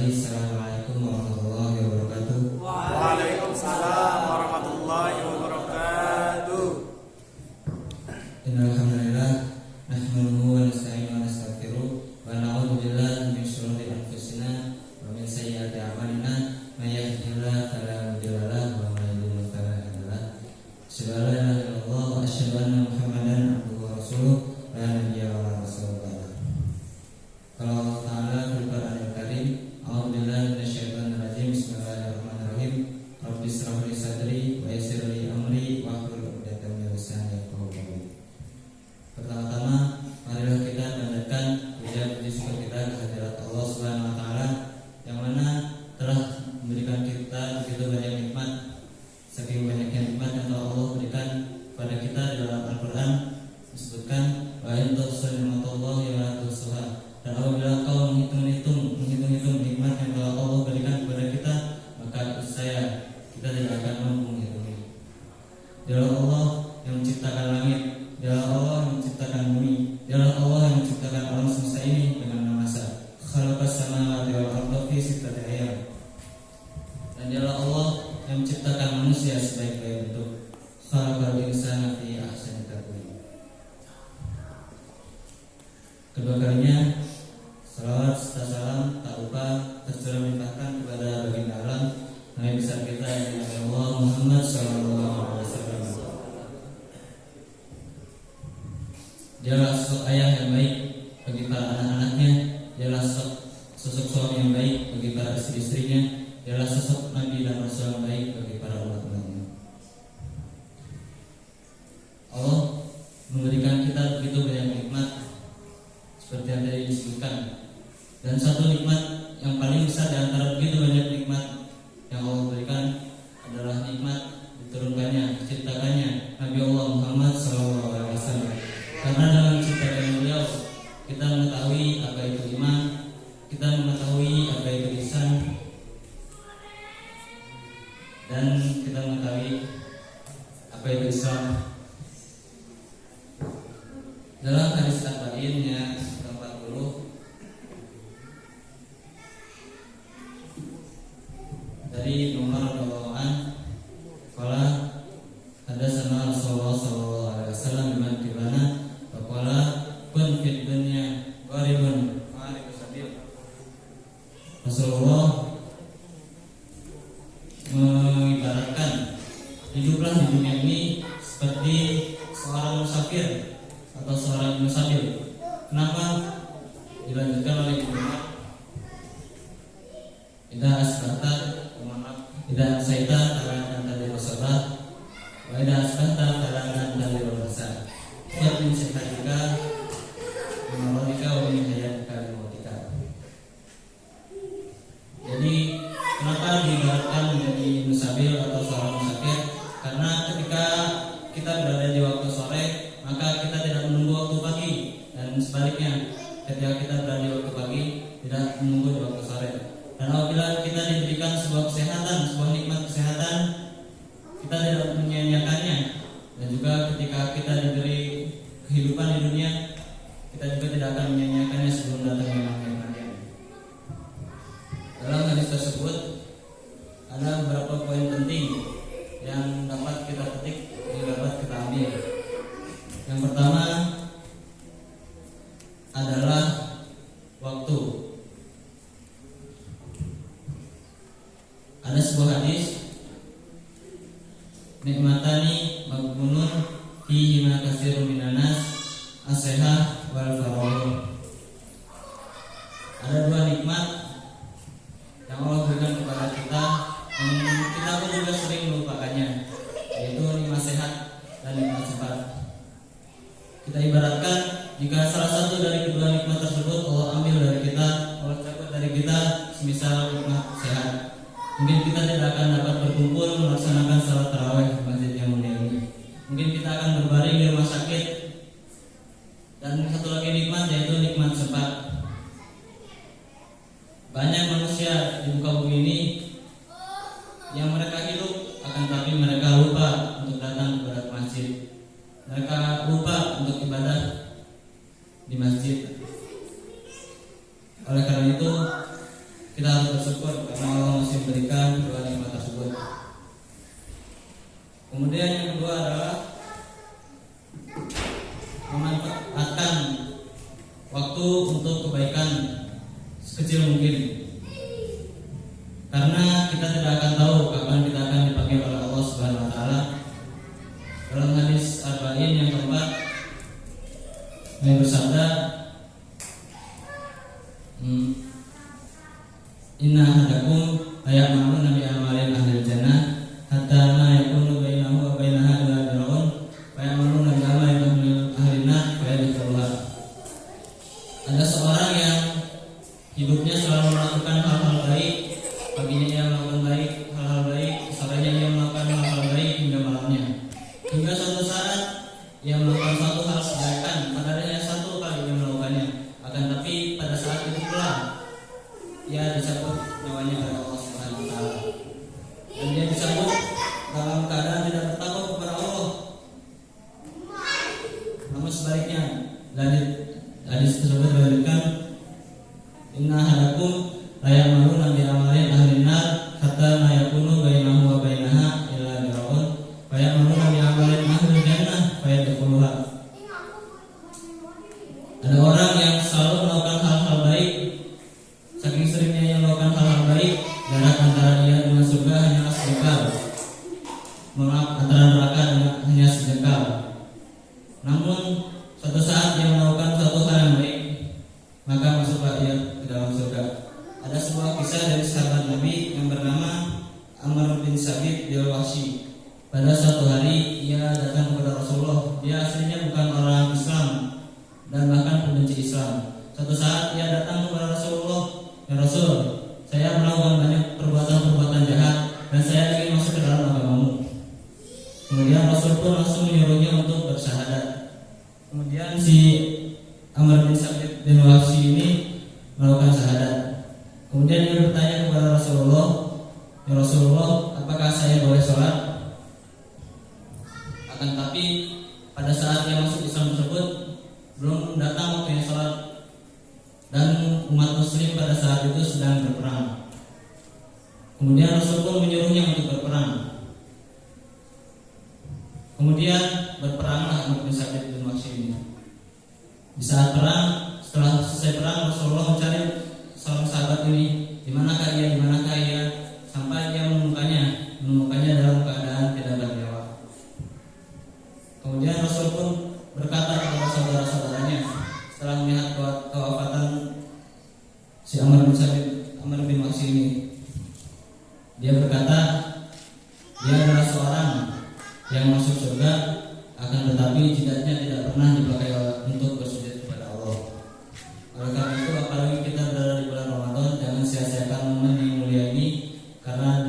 Assalamualaikum warahmatullahi wabarakatuh. Waalaikumsalam warahmatullahi wabarakatuh. Innal hamdalillah nahmaduhu wa nasta'inuhu wa nastaghfiruh wa na'udzu billahi min shururi anfusina wa min sayyiati a'malina may yahdihillahu fala mudilla lahu wa may yudlil fala hadiya lahu. Asyhadu an la ilaha illallah wa asyhadu anna Muhammadan abduhu wa rasuluh la nabiyya wa rasulullah. Qala ta'ala fil Qur'anil Karim, a'udzubillahi minasyaitonir rajim. Bismillahirrahmanirrahim. Rabbi shrah li sadri wa yassir li amri wahlul 'uqdatam min lisani yafqahu qawli. Pertama-tama, marilah kita panjatkan puja-puji syukur kita kehadirat Allah Subhanahu wa taala yang mana telah memberikan kita begitu banyak nikmat. Saking banyaknya nikmat yang telah Allah berikan pada kita di dalam Al-Qur'an disebutkan wa in tuhsinu ni'matallahi la tuhsuha. Dan apabila kau menghitung nikmat yang telah Allah berikan kepada kita, maka saya kita tidak akan mampu menghitungi. Dialah Allah yang menciptakan langit, dialah Allah yang menciptakan bumi, dialah Allah yang menciptakan alam semesta ini dengan masa. Khalaqas samawati wal arda fi sittati ayyam. Dan dialah Allah yang menciptakan manusia sebaik-baik bentuk. Khalaqal insana fi ahsani taqwim. Kedua kalinya salawat serta salam tak lupa tercurah limpahkan kepada baginda alam Nabi besar kita yang Allah Muhammad sallallahu alaihi wasallam. Dialah sosok ayah yang baik bagi para anak-anaknya, dialah sosok suami yang baik bagi para istri-istrinya, dialah sosok nabi dan rasul yang baik bagi para umat-umatnya. Allah memberikan kita begitu banyak nikmat seperti yang tadi disebutkan. Dan satu nikmat yang paling besar di antara begitu banyak nikmat yang Allah berikan adalah nikmat diturunkannya, diciptakannya Nabi Allah Muhammad SAW. Karena dalam menciptakan beliau kita mengetahui apa itu iman, kita mengetahui apa itu ihsan, dan kita mengetahui apa itu Islam. Dalam hadis Arba'innya 40 dari Umar radhiyallahu anhu, qala hadatsana Rasulullah sallallahu alaihi wasallam biman kibana wa qala kun fid dunya gharibun wa alaihi sabil. Rasulullah mengibaratkan hiduplah di dunia ini seperti seorang musafir atau seorang musabil. Kenapa? Dilanjutkan oleh Ibnu Umar, idza asbahta idza amsayta talakan tadi rasabat wa idza asbahta talakan tadi rasa. Fa min sihatika min maradika wa min hayatika li mautika. Jadi kenapa diibaratkan menjadi musabil atau seorang musafir? Karena ketika kita berada di waktu sore, maka kita tidak menunggu waktu pagi, dan sebaliknya ketika kita berada di waktu pagi tidak menunggu di waktu sore. Dan apabila kita diberikan sebuah kesehatan, sebuah nikmat kesehatan, kita tidak menyia-nyiakannya. Dan juga ketika kita diberi kehidupan di dunia, kita juga tidak akan menyia-nyiakannya sebelum datangnya kematian. Dalam hadis tersebut ada beberapa poin penting yang dapat kita petik, yang dapat kita ambil. Yang pertama adalah waktu. Ada sebuah hadis, nikmatani maghbunun fihi ma katsirun minan nas as-sihah wal faragh. Ada dua nikmat banyak manusia di muka bumi ini yang mereka hidup, akan tapi mereka lupa untuk datang kepada masjid. Mereka lupa untuk ibadah di masjid. Oleh karena itu, kita harus bersyukur karena Allah masih memberikan kedua nikmat tersebut. Kemudian yang kedua adalah memanfaatkan waktu untuk kebaikan sekecil mungkin. Karena kita tidak akan tahu kapan kita akan dipanggil oleh Allah Subhanahu wa taala. Dalam hadis Arba'in yang keempat, yang bersabda, Inna hadakum ayamalu nabi amalin ahlil jannah hatta ma yakunu bainahu wa bainaha illa dir'un wa ya'malu nabi amalin ahlin nar fa yadkhuluha. Ada seorang yang hidupnya selalu melakukan hal-hal baik, paginya ia melakukan baik, hal-hal baik, sorenya ia melakukan hal-hal baik hingga malamnya. Hingga suatu saat ia melakukan suatu hal kebaikan, padahal hanya satu kali ia melakukannya. Akan tapi pada saat itu pula ia disambut nyawanya oleh Allah Subhanahu wa taala. Dan dia disambut dalam keadaan tidak bertakwa kepada Allah. Namun sebaliknya, dari hadis tersebut menyebutkan Inna hadakum la ya'maluna bi amalin ahlin nar hatta ma yakunu bainahu wa bainaha illa dir'un wa ya'maluna bi amalin ahlil jannah fa yadkhuluha. Ada orang yang selalu melakukan hal-hal baik, saking seringnya ia melakukan hal-hal baik, jarak antara dia dengan surga hanyalah sejengkal, antara neraka hanya sejengkal. Namun suatu saat dia melakukan suatu hal yang baik, maka masuklah dia ke dalam surga. Ada sebuah kisah dari sahabat Nabi yang bernama Amr bin Sabit al-Wahsy. Pada suatu hari ia datang kepada Rasulullah. Dia aslinya bukan orang Islam dan bahkan pembenci Islam. Suatu saat ia datang kepada Rasulullah, "Ya Rasul, saya melakukan banyak perbuatan-perbuatan jahat dan saya ingin masuk ke dalam agamamu." Kemudian Rasul pun langsung menyuruhnya untuk bersyahadat. Kemudian si Amr bin Sabit bin Wahsy ini melakukan syahadat. Kemudian dia bertanya kepada Rasulullah, "Ya Rasulullah, apakah saya boleh sholat?" Akan tapi pada saat dia masuk Islam tersebut belum datang waktunya sholat, dan umat muslim pada saat itu sedang berperang. Kemudian Rasul pun menyuruhnya untuk berperang. Kemudian berperanglah Amr bin Sabit bin Wahsy ini. Di saat perang, setelah selesai perang, Rasulullah mencari seorang sahabat ini, di manakah ia, sampai dia menemukannya dalam keadaan tidak bernyawa. Kemudian Rasul pun berkata kepada saudara-saudaranya setelah melihat kewafatan si Amr bin Wahsy ini, dia berkata, dia adalah seorang yang masuk surga, akan tetapi jidatnya tidak pernah dipakai untuk bersujud kepada Allah. Oleh karena itu, apalagi kita berada di bulan Ramadan, jangan sia-siakan momen yang mulia ini, karena